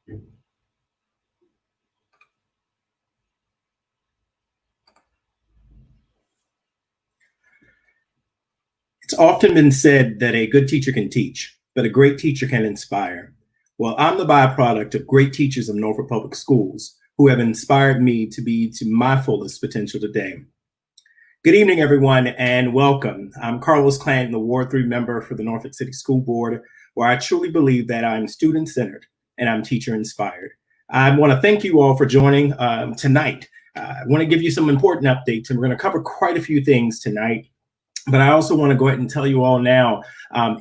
It's often been said that a good teacher can teach, but a great teacher can inspire. Well, I'm the byproduct of great teachers of Norfolk Public Schools who have inspired me to be to my fullest potential today. Good evening, everyone, and welcome. I'm Carlos Clanton, the Ward 3 member for the Norfolk City School Board, where I truly believe that I'm student-centered and I'm teacher-inspired. I want to thank you all for joining tonight. I want to give you some important updates, and we're going to cover quite a few things tonight. But I also want to go ahead and tell you all now,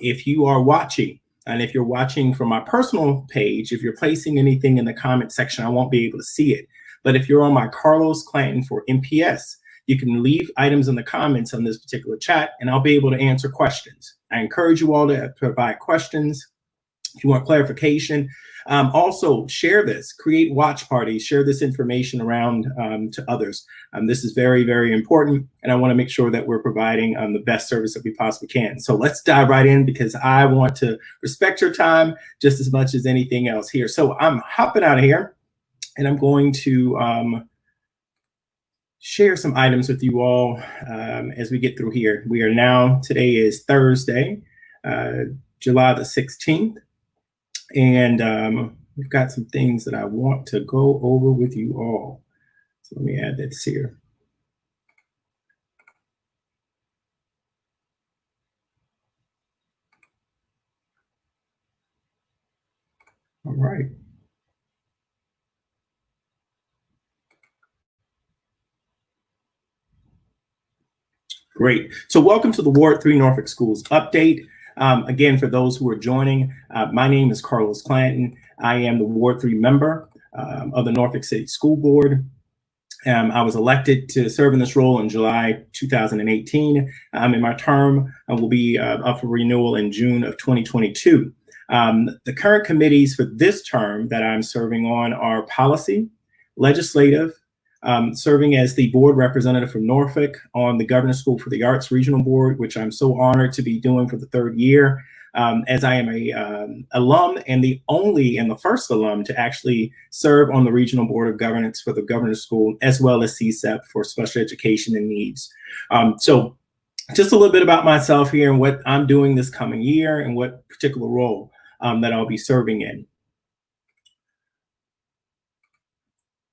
if you are watching, and if you're watching from my personal page, if you're placing anything in the comment section, I won't be able to see it. But if you're on my Carlos Clanton for NPS, you can leave items in the comments on this particular chat, and I'll be able to answer questions. I encourage you all to provide questions. If you want clarification, also share this, create watch parties, share this information around to others. This is very, very important, and I want to make sure that we're providing the best service that we possibly can. So let's dive right in, because I want to respect your time just as much as anything else here. So I'm hopping out of here, and I'm going to share some items with you all as we get through here. We are now, today is Thursday, July the 16th. And we've got some things that I want to go over with you all. So let me add this here. All right. Great. So welcome to the Ward 3 Norfolk Schools update. Again, for those who are joining, my name is Carlos Clanton. I am the Ward 3 member of the Norfolk City School Board. I was elected to serve in this role in July 2018, and my term will be up for renewal in June of 2022. The current committees for this term that I'm serving on are policy, legislative, serving as the board representative from Norfolk on the Governor's School for the Arts Regional Board, which I'm so honored to be doing for the third year, as I am a alum and the first alum to actually serve on the Regional Board of Governance for the Governor's School, as well as CSEP for special education and needs. So just a little bit about myself here and what I'm doing this coming year and what particular role that I'll be serving in.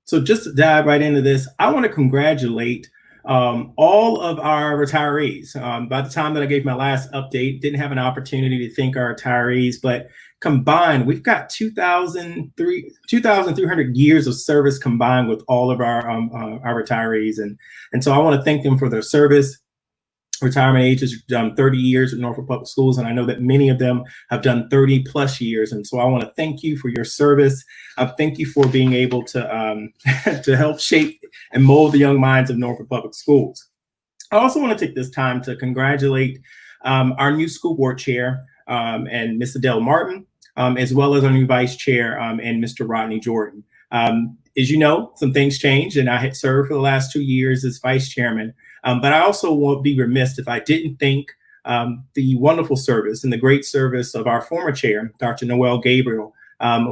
So just to dive right into this, I want to congratulate all of our retirees. By the time that I gave my last update, didn't have an opportunity to thank our retirees, but combined, we've got 2,300 years of service combined with all of our retirees. And so I want to thank them for their service. Retirement age is 30 years at Norfolk Public Schools, and I know that many of them have done 30 plus years. And so I want to thank you for your service. Thank you for being able to to help shape and mold the young minds of Norfolk Public Schools. I also want to take this time to congratulate our new school board chair and Ms. Adele Martin, as well as our new vice chair and Mr. Rodney Jordan. As you know, some things changed, and I had served for the last 2 years as vice chairman. But I also won't be remiss if I didn't thank the wonderful service and the great service of our former chair, Dr. Noelle Gabriel,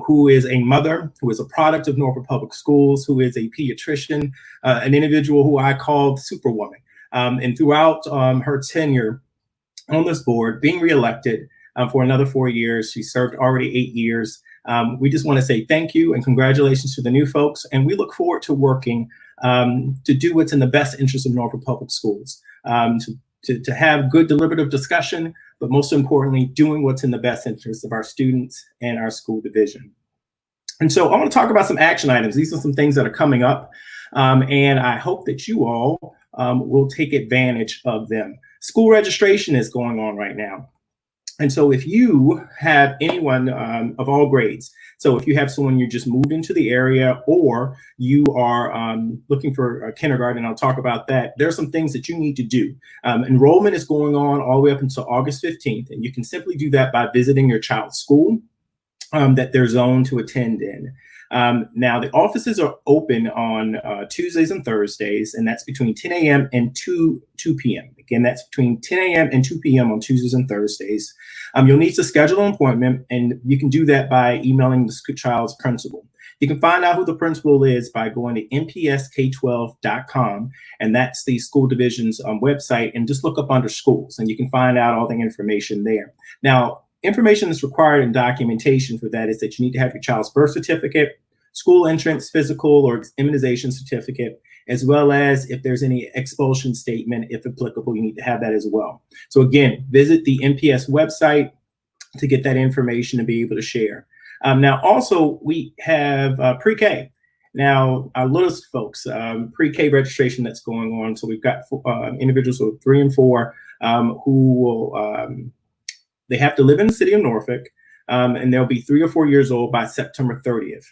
who is a mother, who is a product of Norfolk Public Schools, who is a pediatrician, an individual who I called Superwoman. And throughout her tenure on this board, being reelected for another 4 years, she served already 8 years. We just want to say thank you and congratulations to the new folks, and we look forward to working to do what's in the best interest of Norfolk Public Schools, to have good deliberative discussion, but most importantly, doing what's in the best interest of our students and our school division. And so I want to talk about some action items. These are some things that are coming up, and I hope that you all will take advantage of them. School registration is going on right now. And so if you have anyone of all grades, so if you have someone you just moved into the area, or you are looking for a kindergarten, I'll talk about that. There are some things that you need to do. Enrollment is going on all the way up until August 15th, and you can simply do that by visiting your child's school that they're zoned to attend in. Now, the offices are open on Tuesdays and Thursdays, and that's between 10 a.m. and 2 p.m. The Again, that's between 10 a.m. and 2 p.m. on Tuesdays and Thursdays. You'll need to schedule an appointment, and you can do that by emailing the child's principal. You can find out who the principal is by going to npsk12.com, and that's the school division's website, and just look up under schools, and you can find out all the information there. Now, information that's required in documentation for that is that you need to have your child's birth certificate, school entrance, physical, or immunization certificate, as well as if there's any expulsion statement, if applicable, you need to have that as well. So again, visit the NPS website to get that information and be able to share. Now, also, we have pre-K. Now, our littlest folks, pre-K registration that's going on. So we've got individuals who are 3 and 4 who will, they have to live in the city of Norfolk, and they'll be 3 or 4 years old by September 30th.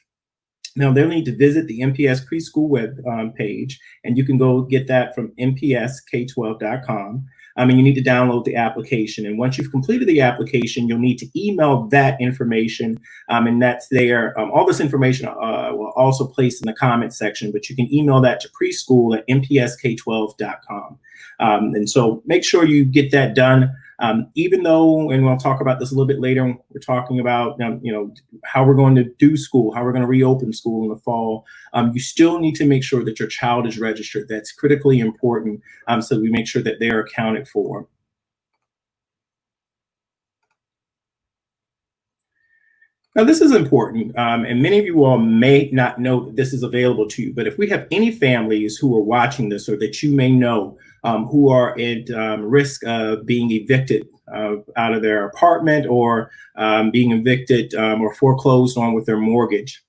Now, they'll need to visit the NPS preschool web page, and you can go get that from npsk12.com. And you need to download the application. And once you've completed the application, you'll need to email that information, and that's there. All this information will also place in the comment section, but you can email that to preschool@npsk12.com. And so make sure you get that done. Even though, and we'll talk about this a little bit later, we're talking about how we're going to do school, how we're going to reopen school in the fall. You still need to make sure that your child is registered. That's critically important, so we make sure that they're accounted for. Now, this is important, and many of you all may not know that this is available to you, but if we have any families who are watching this or that you may know who are at risk of being evicted out of their apartment or being evicted or foreclosed on with their mortgage,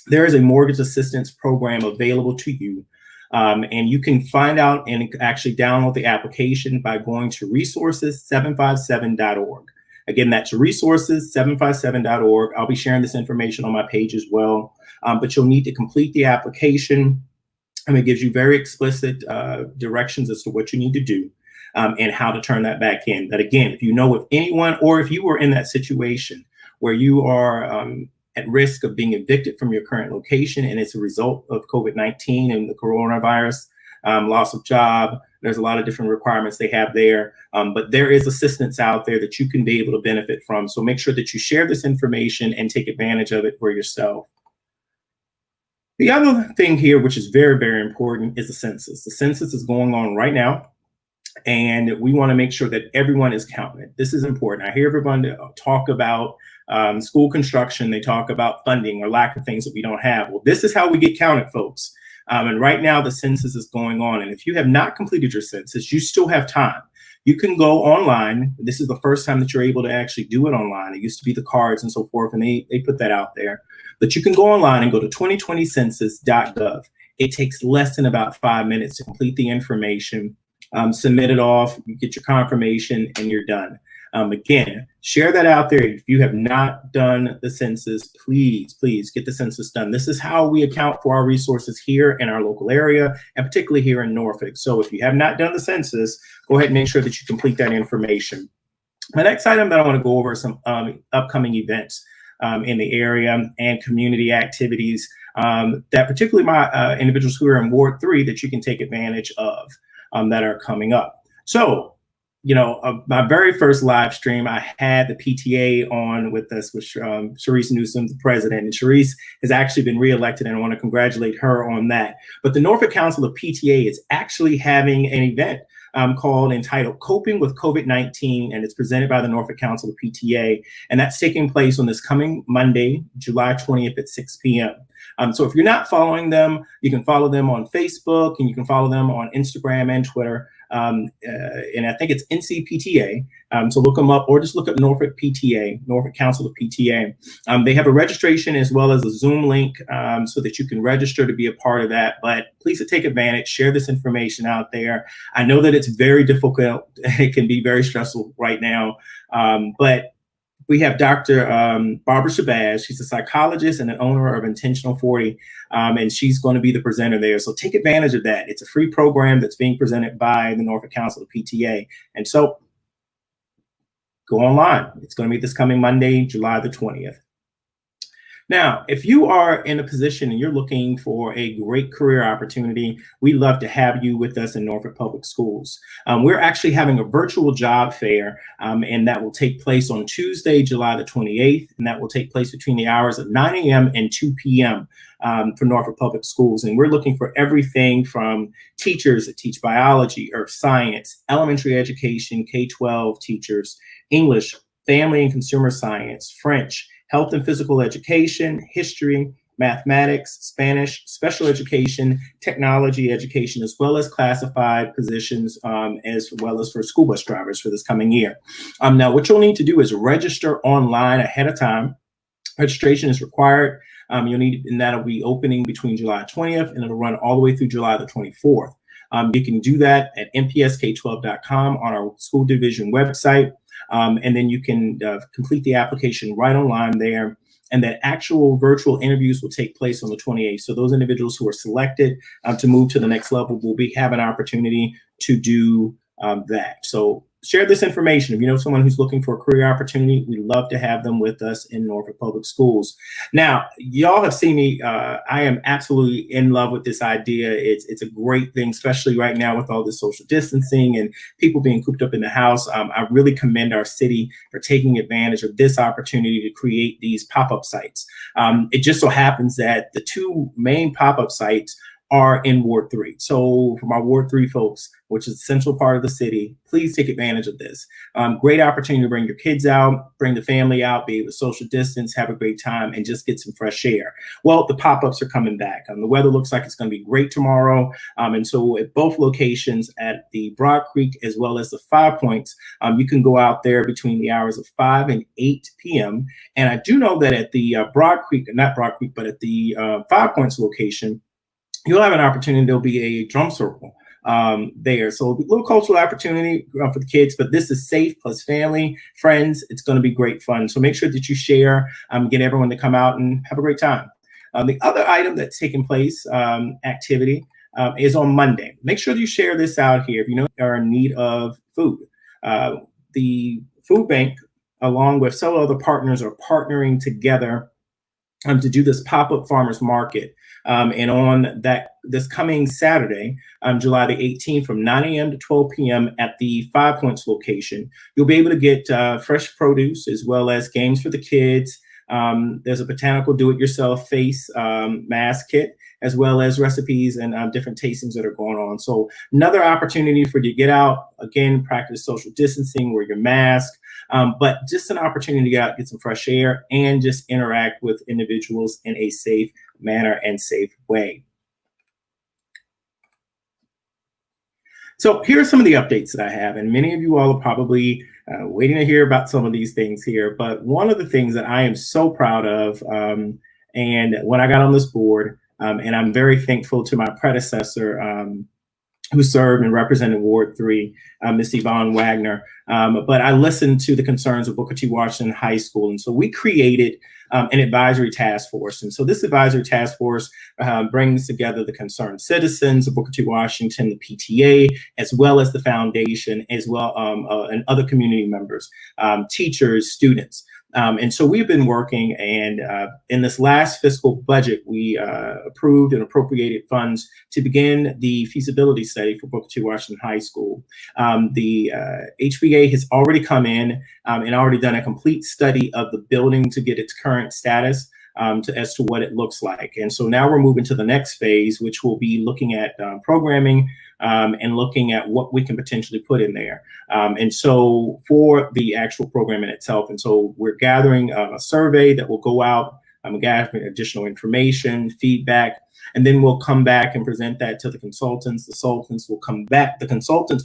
there is a mortgage assistance program available to you. And you can find out and actually download the application by going to resources757.org. Again, that's resources757.org. I'll be sharing this information on my page as well, but you'll need to complete the application. And it gives you very explicit directions as to what you need to do and how to turn that back in. But again, if you know of anyone, or if you were in that situation where you are at risk of being evicted from your current location and it's a result of COVID-19 and the coronavirus, loss of job, there's a lot of different requirements they have there, but there is assistance out there that you can be able to benefit from. So make sure that you share this information and take advantage of it for yourself. The other thing here, which is very, very important, is the census. The census is going on right now, and we want to make sure that everyone is counted. This is important. I hear everyone talk about school construction. They talk about funding or lack of things that we don't have. Well, this is how we get counted, folks. And right now the census is going on. And if you have not completed your census, you still have time. You can go online. This is the first time that you're able to actually do it online. It used to be the cards and so forth, and they put that out there. But you can go online and go to 2020census.gov. It takes less than about 5 minutes to complete the information, submit it off, you get your confirmation, and you're done. Again, share that out there. If you have not done the census, please, please get the census done. This is how we account for our resources here in our local area, and particularly here in Norfolk. So if you have not done the census, go ahead and make sure that you complete that information. My next item that I want to go over is some upcoming events in the area and community activities that particularly my individuals who are in Ward 3 that you can take advantage of that are coming up. So, my very first live stream, I had the PTA on with us with Sharice Newsom, the president, and Sharice has actually been reelected, and I want to congratulate her on that. But the Norfolk Council of PTA is actually having an event entitled Coping with COVID-19, and it's presented by the Norfolk Council of PTA, and that's taking place on this coming Monday, July 20th at 6 p.m. So if you're not following them, you can follow them on Facebook, and you can follow them on Instagram and Twitter. And I think it's NCPTA. So look them up, or just look up Norfolk PTA, Norfolk Council of PTA. They have a registration as well as a Zoom link so that you can register to be a part of that. But please take advantage, share this information out there. I know that it's very difficult. It can be very stressful right now. But we have Dr. Barbara Shabazz. She's a psychologist and an owner of Intentional 40, and she's going to be the presenter there. So take advantage of that. It's a free program that's being presented by the Norfolk Council of PTA. And so go online. It's going to be this coming Monday, July the 20th. Now, if you are in a position and you're looking for a great career opportunity, we'd love to have you with us in Norfolk Public Schools. We're actually having a virtual job fair, and that will take place on Tuesday, July the 28th, and that will take place between the hours of 9 a.m. and 2 p.m. For Norfolk Public Schools. And we're looking for everything from teachers that teach biology, earth science, elementary education, K-12 teachers, English, family and consumer science, French, health and physical education, history, mathematics, Spanish, special education, technology education, as well as classified positions, as well as for school bus drivers for this coming year. Now, what you'll need to do is register online ahead of time. Registration is required. And that'll be opening between July 20th and it'll run all the way through July the 24th. You can do that at npsk12.com on our school division website. And then you can complete the application right online there. And that actual virtual interviews will take place on the 28th. So those individuals who are selected to move to the next level will have an opportunity to do that. So share this information. If you know someone who's looking for a career opportunity, we'd love to have them with us in Norfolk Public Schools. Now, y'all have seen me. I am absolutely in love with this idea. It's a great thing, especially right now with all this social distancing and people being cooped up in the house. I really commend our city for taking advantage of this opportunity to create these pop-up sites. It just so happens that the two main pop-up sites are in Ward 3. So for my Ward 3 folks, which is a central part of the city, please take advantage of this. Great opportunity to bring your kids out, bring the family out, be able to social distance, have a great time, and just get some fresh air. Well, the pop-ups are coming back. The weather looks like it's going to be great tomorrow. And so at both locations, at the Broad Creek as well as the 5 Points, you can go out there between the hours of 5 and 8 p.m. And I do know that at the Broad Creek, not Broad Creek, but at the 5 Points location, you'll have an opportunity. There'll be a drum circle there. So a little cultural opportunity for the kids, but this is safe plus family, friends. It's going to be great fun. So make sure that you share, get everyone to come out and have a great time. The other item that's taking place, activity, is on Monday. Make sure that you share this out here if you know you are in need of food. The food bank, along with several other partners, are partnering together to do this pop-up farmers market. And on this coming Saturday, July the 18th, from 9 a.m. to 12 p.m. at the 5 Points location, you'll be able to get fresh produce as well as games for the kids. There's a botanical do-it-yourself face mask kit, as well as recipes and different tastings that are going on. So another opportunity for you to get out, again, practice social distancing, wear your mask, but just an opportunity to get out, get some fresh air, and just interact with individuals in a safe manner and safe way. So here are some of the updates that I have, and many of you all are probably waiting to hear about some of these things here. But one of the things that I am so proud of, and when I got on this board, and I'm very thankful to my predecessor, who served and represented Ward 3, Ms. Yvonne Wagner. But I listened to the concerns of Booker T. Washington High School. And so we created an advisory task force. And so this advisory task force brings together the concerned citizens of Booker T. Washington, the PTA, as well as the foundation, as well, and other community members, teachers, students. And so we've been working, and in this last fiscal budget, we approved and appropriated funds to begin the feasibility study for Booker T. Washington High School. The HBA has already come in and already done a complete study of the building to get its current status as to what it looks like. And so now we're moving to the next phase, which will be looking at programming and looking at what we can potentially put in there. And so for the actual program in itself, and so we're gathering a survey that will go out, gathering additional information, feedback, and then we'll come back and present that to the consultants. The consultants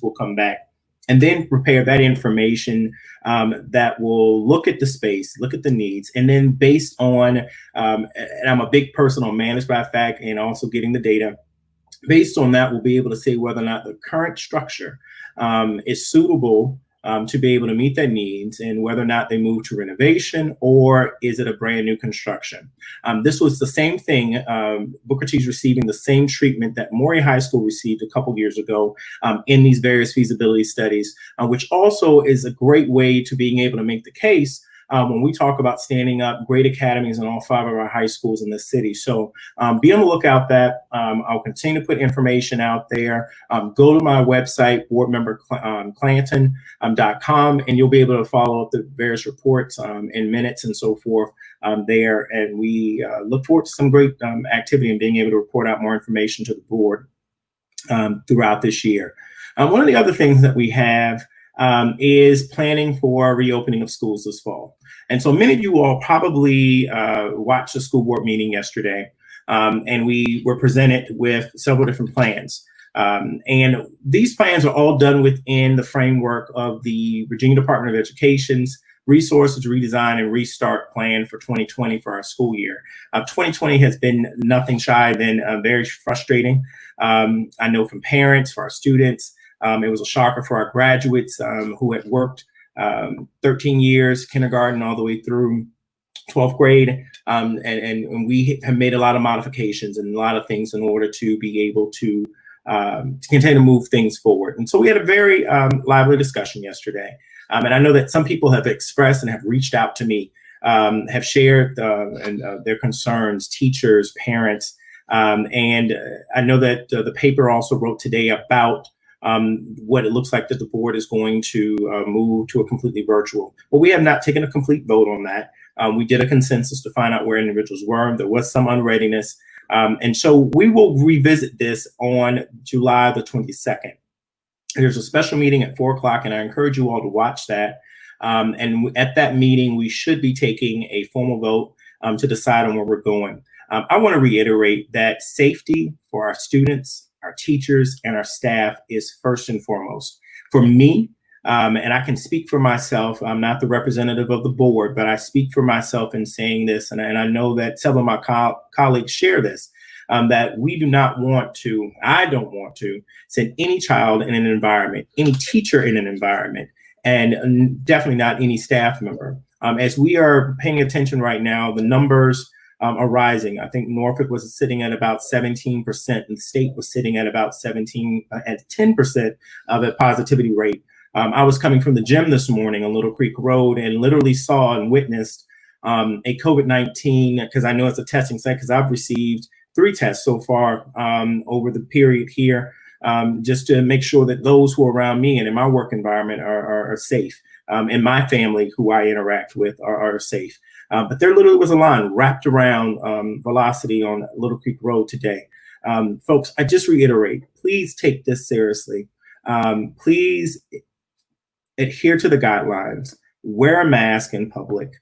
will come back and then prepare that information that will look at the space, look at the needs, and then based on, and I'm a big person on managed by fact and also getting the data, based on that, we'll be able to say whether or not the current structure is suitable to be able to meet their needs, and whether or not they move to renovation or is it a brand new construction. This was the same thing. Booker T is receiving the same treatment that Maury High School received a couple years ago in these various feasibility studies, which also is a great way to being able to make the case when we talk about standing up great academies in all 5 of our high schools in the city. So be on the lookout that I'll continue to put information out there. Go to my website, boardmemberclanton.com, and you'll be able to follow up the various reports in minutes and so forth there. And we look forward to some great activity and being able to report out more information to the board throughout this year. One of the other things that we have is planning for reopening of schools this fall. And so many of you all probably watched the school board meeting yesterday, and we were presented with several different plans. And these plans are all done within the framework of the Virginia Department of Education's Resources Redesign and Restart Plan for 2020 for our school year. 2020 has been nothing shy than very frustrating. I know from parents, for our students, it was a shocker for our graduates who had worked 13 years, kindergarten all the way through 12th grade. And we have made a lot of modifications and a lot of things in order to be able to continue to move things forward. And so we had a very lively discussion yesterday. And I know that some people have expressed and have reached out to me, have shared their concerns, teachers, parents. And I know that the paper also wrote today about what it looks like that the board is going to move to a completely virtual. But we have not taken a complete vote on that. We did a consensus to find out where individuals were. There was some unreadiness. And so we will revisit this on July the 22nd. There's a special meeting at 4 o'clock, and I encourage you all to watch that. And at that meeting, we should be taking a formal vote to decide on where we're going. I want to reiterate that safety for our students, our teachers, and our staff is first and foremost. For me, and I can speak for myself, I'm not the representative of the board, but I speak for myself in saying this, and I know that several of my colleagues share this, that we do not want to, I don't want to send any child in an environment, any teacher in an environment, and definitely not any staff member. As we are paying attention right now, the numbers are rising. I think Norfolk was sitting at about 17%, and the state was sitting at about 10% of a positivity rate. I was coming from the gym this morning on Little Creek Road and literally saw and witnessed a COVID-19, because I know it's a testing site, because I've received 3 tests so far over the period here, just to make sure that those who are around me and in my work environment are safe, and my family who I interact with are safe. But there literally was a line wrapped around Velocity on Little Creek Road today. Folks, I just reiterate, please take this seriously. Please adhere to the guidelines, wear a mask in public,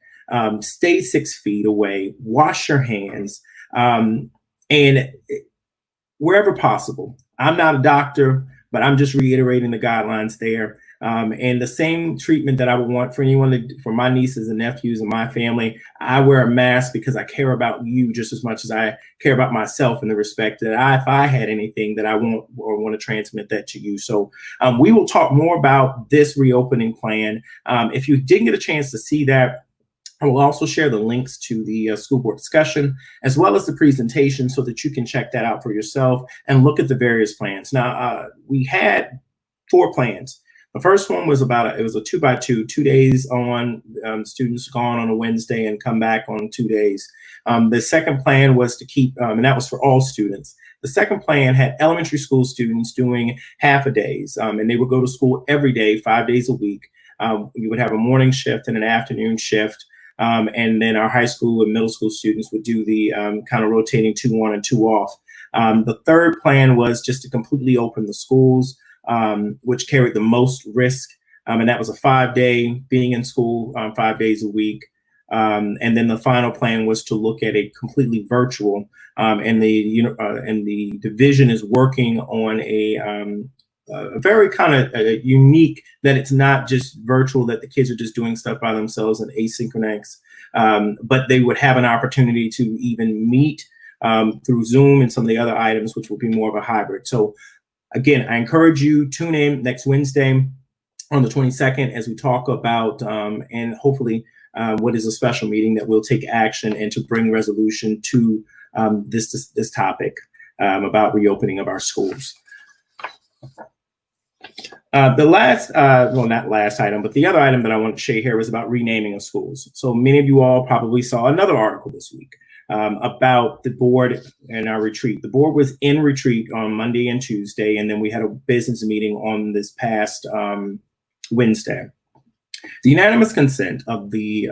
stay 6 feet away, wash your hands, and wherever possible. I'm not a doctor, but I'm just reiterating the guidelines there. And the same treatment that I would want for anyone, for my nieces and nephews and my family. I wear a mask because I care about you just as much as I care about myself, in the respect that if I had anything that I want to transmit that to you. So we will talk more about this reopening plan. If you didn't get a chance to see that, I will also share the links to the school board discussion, as well as the presentation, so that you can check that out for yourself and look at the various plans. Now, we had 4 plans. The first one was it was a 2x2, 2 days on, students gone on a Wednesday and come back on 2 days. The second plan was to keep, and that was for all students. The second plan had elementary school students doing half a days, and they would go to school every day, 5 days a week. You would have a morning shift and an afternoon shift. And then our high school and middle school students would do the kind of rotating 2 on and 2 off. The third plan was just to completely open the schools, which carried the most risk. And that was a 5-day being in school 5 days a week. And then the final plan was to look at a completely virtual, and the division is working on a very kind of unique, that it's not just virtual, that the kids are just doing stuff by themselves and asynchronous, but they would have an opportunity to even meet through Zoom and some of the other items, which will be more of a hybrid. So again, I encourage you, tune in next Wednesday on the 22nd as we talk about, and hopefully what is a special meeting that will take action and to bring resolution to this topic about reopening of our schools. The last, well, not last item, but the other item that I want to share here was about renaming of schools. So many of you all probably saw another article this week about the board and our retreat. The board was in retreat on Monday and Tuesday, and then we had a business meeting on this past Wednesday. The unanimous consent of the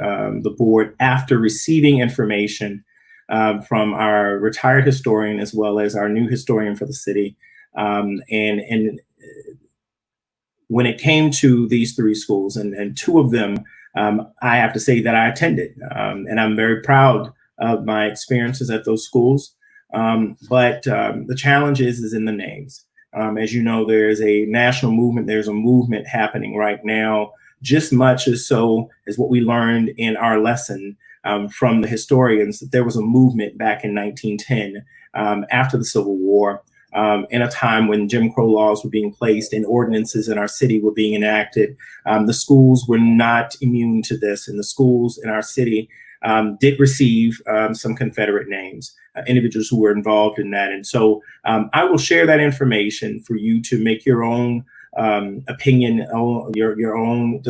board, after receiving information from our retired historian as well as our new historian for the city, and when it came to these three schools, and two of them, I have to say that I attended, and I'm very proud of my experiences at those schools. But the challenge is in the names. As you know, there's a national movement. There's a movement happening right now, just much as so as what we learned in our lesson from the historians, that there was a movement back in 1910 after the Civil War, in a time when Jim Crow laws were being placed and ordinances in our city were being enacted. The schools were not immune to this, and the schools in our city did receive some Confederate names, individuals who were involved in that. And so I will share that information for you to make your own opinion, your own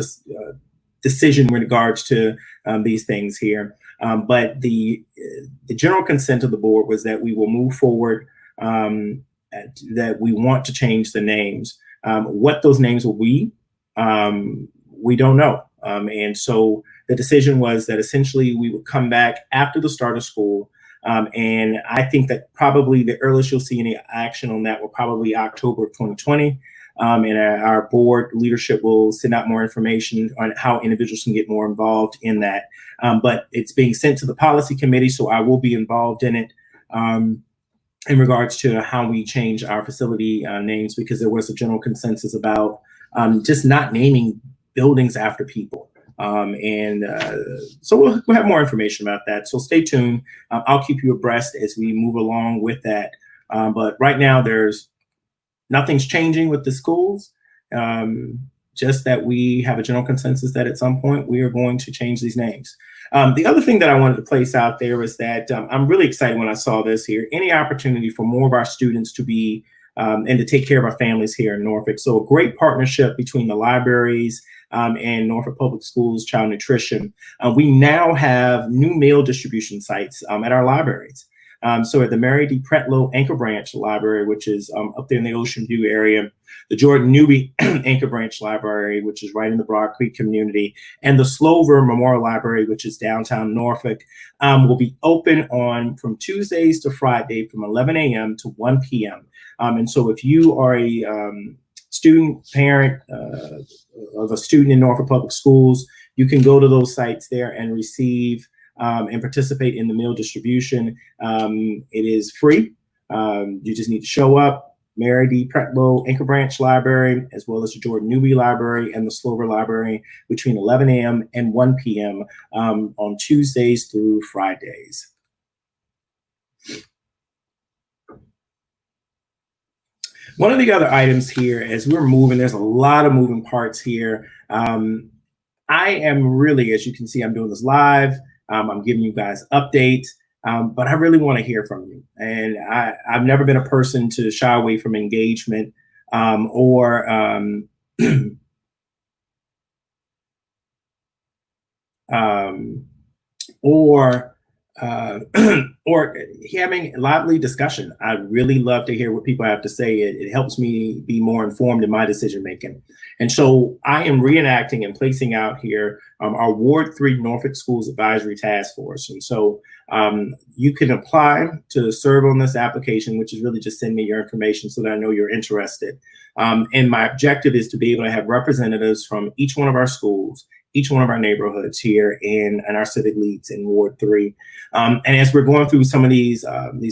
decision with regards to these things here. But the general consent of the board was that we will move forward, that we want to change the names. What those names will be, we don't know. And so the decision was that essentially we would come back after the start of school. And I think that probably the earliest you'll see any action on that will probably be October of 2020. And our board leadership will send out more information on how individuals can get more involved in that. But it's being sent to the policy committee, so I will be involved in it in regards to how we change our facility names, because there was a general consensus about just not naming buildings after people. So we'll have more information about that. So stay tuned. I'll keep you abreast as we move along with that. But right now, nothing's changing with the schools, just that we have a general consensus that at some point we are going to change these names. The other thing that I wanted to place out there is that I'm really excited when I saw this here, any opportunity for more of our students to be and to take care of our families here in Norfolk. So a great partnership between the libraries and Norfolk Public Schools Child Nutrition. We now have new meal distribution sites at our libraries. So at the Mary D. Pretlow Anchor Branch Library, which is up there in the Ocean View area, the Jordan Newby Anchor Branch Library, which is right in the Broad Creek community, and the Slover Memorial Library, which is downtown Norfolk, will be open from Tuesdays to Friday from 11 a.m. to 1 p.m. And so if you are a student, parent of a student in Norfolk Public Schools, you can go to those sites there and receive and participate in the meal distribution. It is free. You just need to show up. Mary D. Pretlow Anchor Branch Library, as well as the Jordan Newby Library and the Slover Library, between 11 a.m. and 1 p.m. On Tuesdays through Fridays. One of the other items here, as we're moving, there's a lot of moving parts here. I am really, as you can see, I'm doing this live. I'm giving you guys updates, but I really want to hear from you. And I've never been a person to shy away from engagement or having lively discussion. I really love to hear what people have to say. It helps me be more informed in my decision making. And so I am reenacting and placing out here our Ward 3 Norfolk Schools Advisory Taskforce. And so you can apply to serve on this application, which is really just send me your information so that I know you're interested. And my objective is to be able to have representatives from each one of our schools, each one of our neighborhoods here and our civic leads in Ward 3. And as we're going through some of these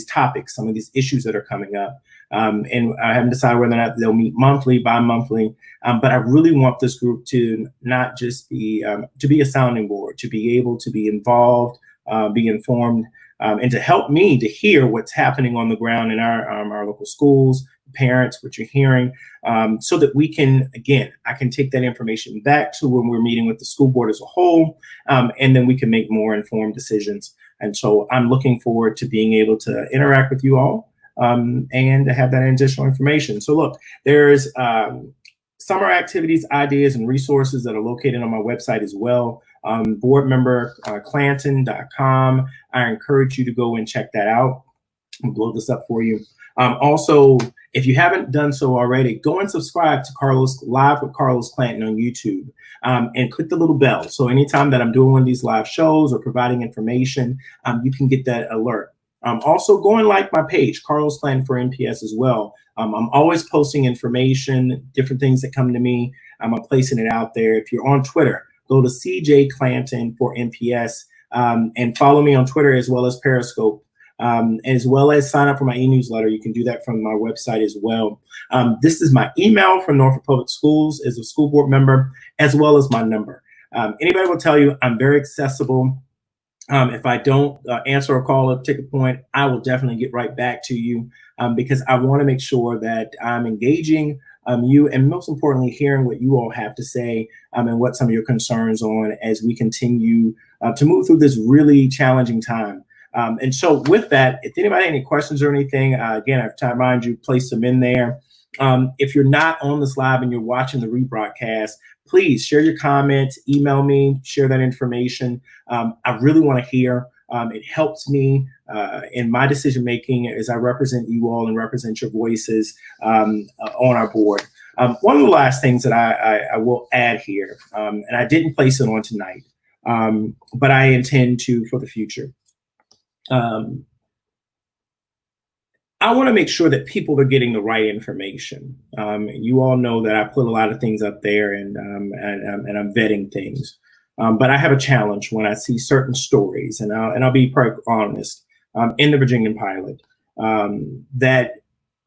topics, some of these issues that are coming up, and I haven't decided whether or not they'll meet monthly, bi-monthly, but I really want this group to not just be, to be a sounding board, to be able to be involved, be informed, and to help me to hear what's happening on the ground in our local schools, parents, what you're hearing, so that we can, again, I can take that information back to when we're meeting with the school board as a whole, and then we can make more informed decisions. And so I'm looking forward to being able to interact with you all and to have that additional information. So look, there's summer activities, ideas, and resources that are located on my website as well. Board member Clanton.com. I encourage you to go and check that out. I'll blow this up for you. Also, if you haven't done so already, go and subscribe to Carlos Live with Carlos Clanton on YouTube, and click the little bell. So anytime that I'm doing one of these live shows or providing information, you can get that alert. Also, go and like my page, Carlos Clanton for NPS as well. I'm always posting information, different things that come to me. I'm placing it out there. If you're on Twitter, go to CJ Clanton for NPS, and follow me on Twitter as well as Periscope. As well as sign up for my e-newsletter. You can do that from my website as well. This is my email from Norfolk Public Schools as a school board member, as well as my number. Anybody will tell you I'm very accessible. If I don't answer a call at a particular point, I will definitely get right back to you, because I want to make sure that I'm engaging you, and most importantly, hearing what you all have to say, and what some of your concerns on as we continue to move through this really challenging time. And so with that, if anybody has any questions or anything, again, I remind you, place them in there. If you're not on this live and you're watching the rebroadcast, please share your comments, email me, share that information. I really want to hear. It helps me in my decision making as I represent you all and represent your voices on our board. One of the last things that I will add here, and I didn't place it on tonight, but I intend to for the future. I want to make sure that people are getting the right information. You all know that I put a lot of things up there, and I'm vetting things. But I have a challenge when I see certain stories, and I'll be honest, in the Virginian pilot, that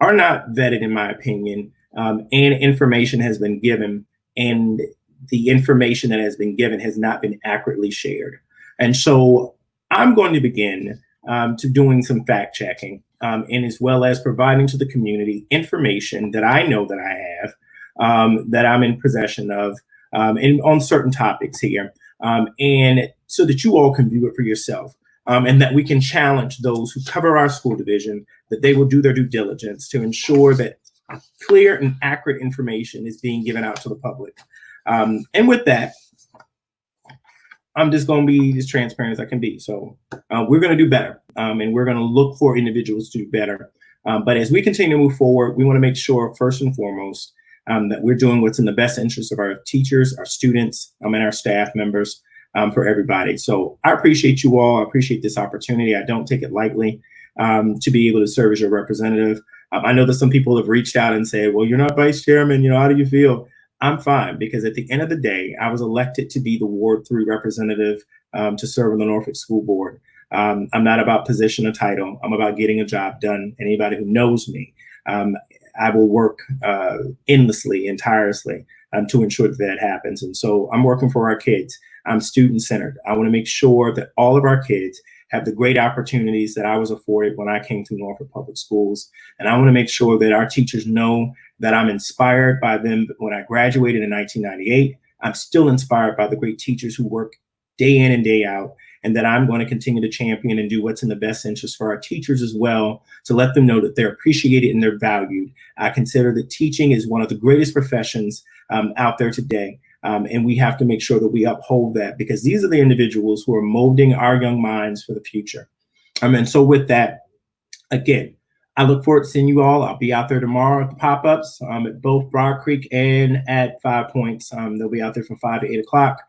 are not vetted, in my opinion, and information has been given, and the information that has been given has not been accurately shared. And so I'm going to begin to doing some fact checking, and as well as providing to the community information that I know that I have, that I'm in possession of, and on certain topics here, and so that you all can view it for yourself, and that we can challenge those who cover our school division, that they will do their due diligence to ensure that clear and accurate information is being given out to the public. And with that, I'm just going to be as transparent as I can be. So we're going to do better, and we're going to look for individuals to do better. But as we continue to move forward, we want to make sure, first and foremost, that we're doing what's in the best interest of our teachers, our students, and our staff members, for everybody. So I appreciate you all. I appreciate this opportunity. I don't take it lightly, to be able to serve as your representative. I know that some people have reached out and said, well, you're not vice chairman, how do you feel? I'm fine, because at the end of the day, I was elected to be the Ward 3 representative, to serve on the Norfolk School Board. I'm not about position or title. I'm about getting a job done. Anybody who knows me, I will work endlessly and tirelessly to ensure that that happens. And so I'm working for our kids. I'm student-centered. I want to make sure that all of our kids have the great opportunities that I was afforded when I came to Norfolk Public Schools. And I want to make sure that our teachers know that I'm inspired by them. When I graduated in 1998, I'm still inspired by the great teachers who work day in and day out, and that I'm going to continue to champion and do what's in the best interest for our teachers as well, to let them know that they're appreciated and they're valued. I consider that teaching is one of the greatest professions out there today. And we have to make sure that we uphold that, because these are the individuals who are molding our young minds for the future. And so with that, again, I look forward to seeing you all. I'll be out there tomorrow at the pop-ups at both Broad Creek and at 5 Points. They'll be out there from 5 to 8 o'clock.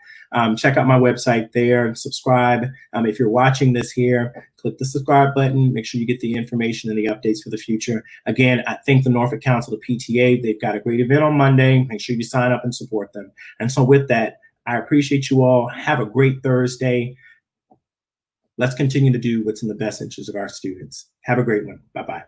Check out my website there and subscribe. If you're watching this here, click the subscribe button. Make sure you get the information and the updates for the future. Again, I thank the Norfolk Council of PTA. They've got a great event on Monday. Make sure you sign up and support them. And so with that, I appreciate you all. Have a great Thursday. Let's continue to do what's in the best interest of our students. Have a great one. Bye-bye.